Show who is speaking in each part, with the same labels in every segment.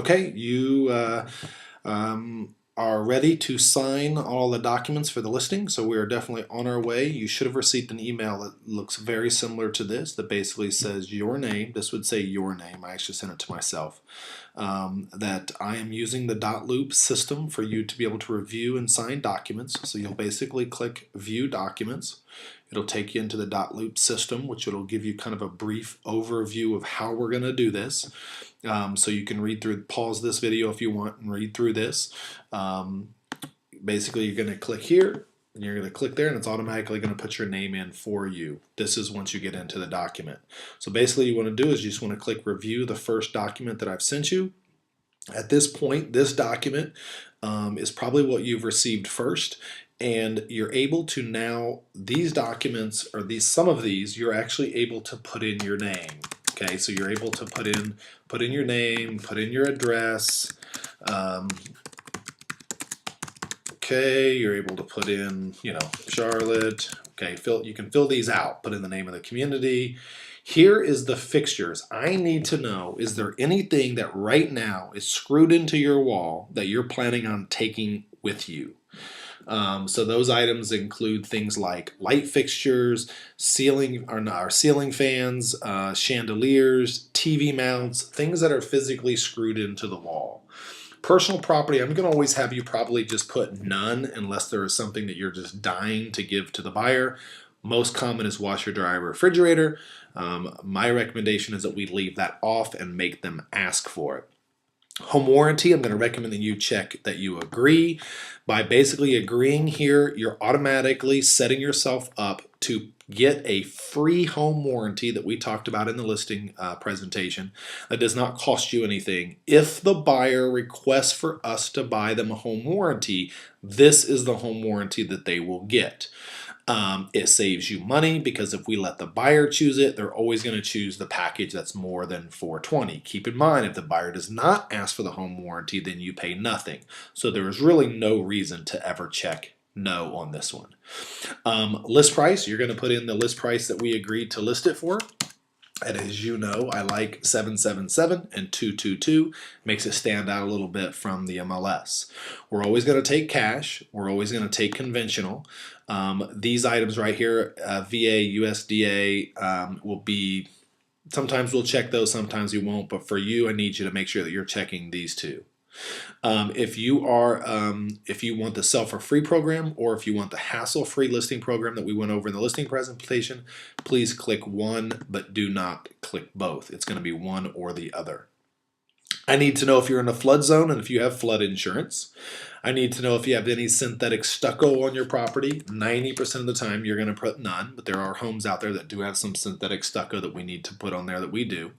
Speaker 1: Okay, you are ready to sign all the documents for the listing, so we are definitely on our way. You should have received an email that looks very similar to this that basically says your name. This would say your name. I actually sent it to myself. That I am using the Dot Loop system for you to be able to review and sign documents. So you'll basically click View Documents. It'll take you into the Dot Loop system, which it'll give you kind of a brief overview of how we're going to do this. So you can read through, pause this video if you want and read through this. Basically, you're going to click here, and you're going to click there, and it's automatically going to put your name in for you. This is once you get into the document. So basically, you want to do is you just want to click Review the first document that I've sent you. At this point, this document is probably what you've received first, and you're able to now, these documents, or some of these, you're actually able to put in your name. Okay, so you're able to put in your name, put in your address. Okay, you're able to put in, Charlotte. Okay, you can fill these out. Put in the name of the community. Here is the fixtures. I need to know, is there anything that right now is screwed into your wall that you're planning on taking with you? So those items include things like light fixtures, ceiling fans, chandeliers, TV mounts, things that are physically screwed into the wall. Personal property, I'm going to always have you probably just put none unless there is something that you're just dying to give to the buyer. Most common is washer, dryer, refrigerator. My recommendation is that we leave that off and make them ask for it. Home warranty, I'm going to recommend that you check that you agree. By basically agreeing here, you're automatically setting yourself up to get a free home warranty that we talked about in the listing presentation that does not cost you anything. If the buyer requests for us to buy them a home warranty, this is the home warranty that they will get. It saves you money because if we let the buyer choose it, they're always going to choose the package that's more than $420. Keep in mind, if the buyer does not ask for the home warranty, then you pay nothing. So there is really no reason to ever check no on this one. List price, you're going to put in the list price that we agreed to list it for. And as you know, I like 777 and 222. Makes it stand out a little bit from the MLS. We're always going to take cash. We're always going to take conventional. These items right here, VA, USDA, will be, sometimes we'll check those, sometimes we won't. But for you, I need you to make sure that you're checking these two. If you want the sell for free program, or if you want the hassle-free listing program that we went over in the listing presentation, please click one, but do not click both. It's going to be one or the other. I need to know if you're in a flood zone and if you have flood insurance. I need to know if you have any synthetic stucco on your property. 90% of the time you're going to put none, but there are homes out there that do have some synthetic stucco that we need to put on there that we do.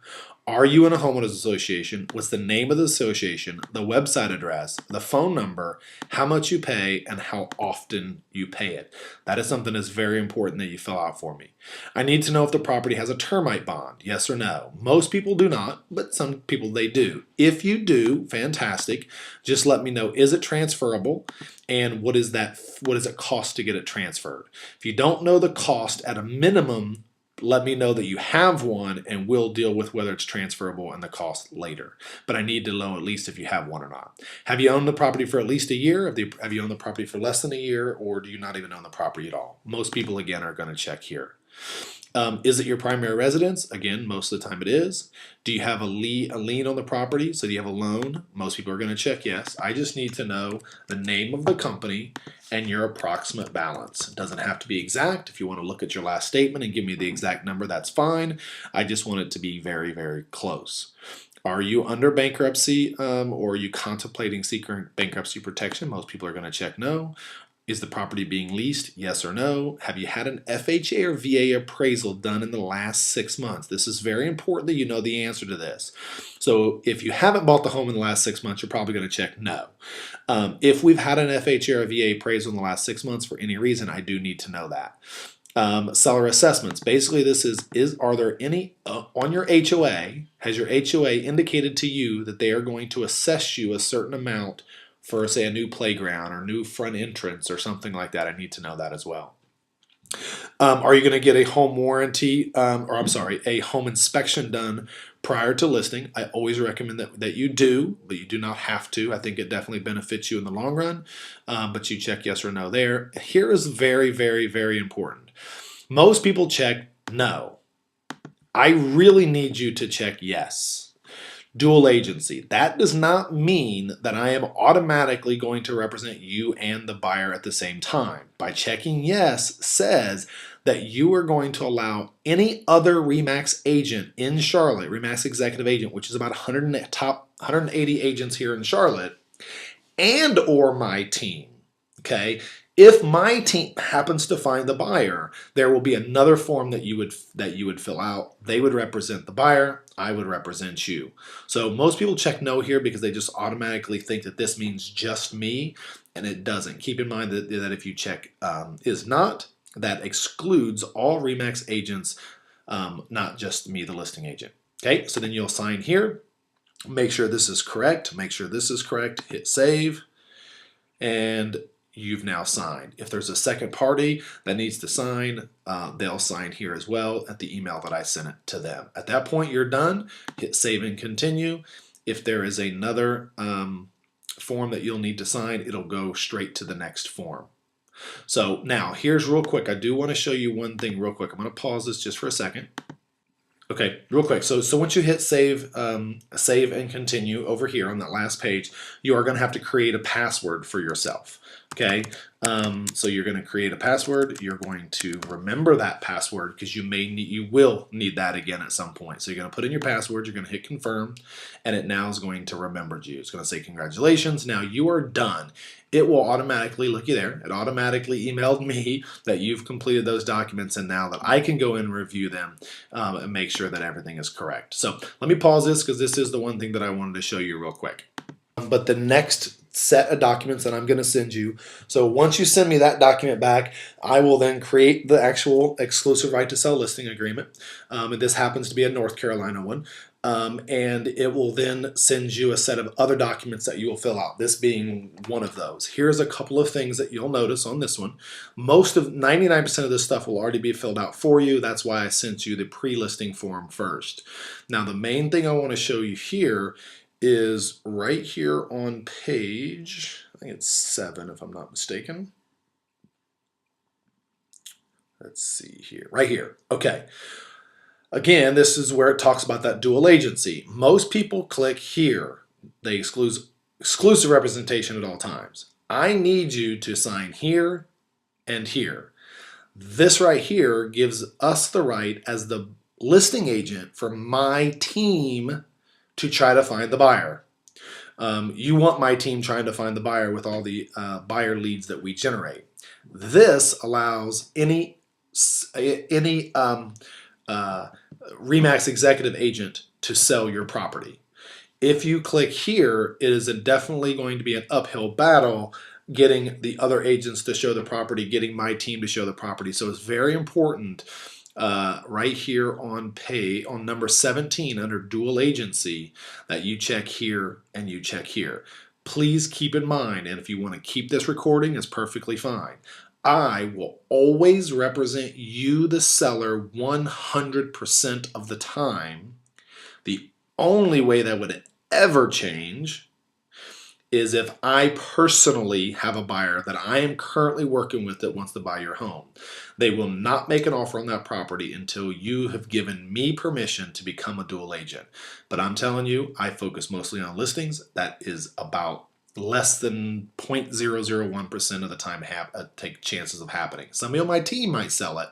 Speaker 1: Are you in a homeowners association? What's the name of the association, the website address, the phone number, how much you pay, and how often you pay it? That is something that's very important that you fill out for me. I need to know if the property has a termite bond, yes or no. Most people do not, but some people they do. If you do, fantastic. Just let me know, is it transferable? And what does it cost to get it transferred? If you don't know the cost, at a minimum, let me know that you have one, and we'll deal with whether it's transferable and the cost later. But I need to know at least if you have one or not. Have you owned the property for at least a year? Have you owned the property for less than a year, or do you not even own the property at all? Most people, again, are going to check here. Is it your primary residence? Again, most of the time it is. Do you have a lien on the property? So do you have a loan? Most people are going to check yes. I just need to know the name of the company and your approximate balance. It doesn't have to be exact. If you want to look at your last statement and give me the exact number, that's fine. I just want it to be very, very close. Are you under bankruptcy, or are you contemplating seeking bankruptcy protection? Most people are going to check no. Is the property being leased? Yes or no? Have you had an FHA or VA appraisal done in the last 6 months? This is very important that you know the answer to this. So if you haven't bought the home in the last 6 months, you're probably going to check no. If we've had an FHA or VA appraisal in the last 6 months for any reason, I do need to know that. Seller assessments. Basically, this is are there any on your HOA? Has your HOA indicated to you that they are going to assess you a certain amount for, say, a new playground or new front entrance or something like that? I need to know that as well. Are you going to get a home warranty, or I'm sorry, a home inspection done prior to listing? I always recommend that you do, but you do not have to. I think it definitely benefits you in the long run, but you check yes or no there. Here is very, very, very important. Most people check no. I really need you to check yes. Dual agency. That does not mean that I am automatically going to represent you and the buyer at the same time. By checking yes says that you are going to allow any other RE/MAX agent in Charlotte, RE/MAX executive agent, which is about 180 agents here in Charlotte, and or my team, okay? If my team happens to find the buyer, there will be another form that you would fill out. They would represent the buyer, I would represent you. So most people check no here because they just automatically think that this means just me, and it doesn't. Keep in mind that if you check is not, that excludes all RE/MAX agents, not just me, the listing agent. Okay, so then you'll sign here. Make sure this is correct. Make sure this is correct. Hit save, and you've now signed. If there's a second party that needs to sign, they'll sign here as well at the email that I sent it to them. At that point, you're done. Hit save and continue. If there is another form that you'll need to sign, it'll go straight to the next form. So now here's real quick. I do want to show you one thing real quick. I'm going to pause this just for a second. Okay, real quick. So once you hit save, save and continue over here on that last page, you are going to have to create a password for yourself. Okay, so you're going to create a password. You're going to remember that password because you will need that again at some point. So you're going to put in your password. You're going to hit confirm, and it now is going to remember you. It's going to say congratulations. Now you are done. It will automatically, looky there, it automatically emailed me that you've completed those documents, and now that I can go in and review them and make sure that everything is correct. So let me pause this because this is the one thing that I wanted to show you real quick. But the next set of documents that I'm going to send you, so once you send me that document back, I will then create the actual exclusive right to sell listing agreement. And this happens to be a North Carolina one. And it will then send you a set of other documents that you will fill out, this being one of those. Here's a couple of things that you'll notice on this one. 99% of this stuff will already be filled out for you. That's why I sent you the pre-listing form first. Now, the main thing I want to show you here is right here on page, I think it's 7 if I'm not mistaken. Let's see here, right here. Okay. Again, this is where it talks about that dual agency. Most people click here. They exclusive representation at all times. I need you to sign here and here. This right here gives us the right as the listing agent for my team to try to find the buyer. You want my team trying to find the buyer with all the buyer leads that we generate. This allows any RE/MAX executive agent to sell your property. If you click here, it is definitely going to be an uphill battle getting the other agents to show the property, getting my team to show the property. So it's very important right here on number 17 under dual agency that you check here and you check here. Please keep in mind, and if you want to keep this recording, it's perfectly fine. I will always represent you, the seller, 100% of the time. The only way that would ever change is if I personally have a buyer that I am currently working with that wants to buy your home. They will not make an offer on that property until you have given me permission to become a dual agent. But I'm telling you, I focus mostly on listings. That is about less than 0.001% of the time take chances of happening. Somebody on my team might sell it,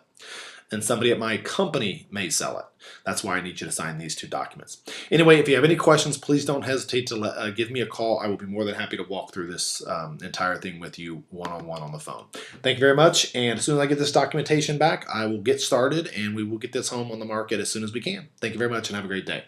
Speaker 1: and somebody at my company may sell it. That's why I need you to sign these 2 documents. Anyway, if you have any questions, please don't hesitate to give me a call. I will be more than happy to walk through this entire thing with you one-on-one on the phone. Thank you very much, and as soon as I get this documentation back, I will get started, and we will get this home on the market as soon as we can. Thank you very much, and have a great day.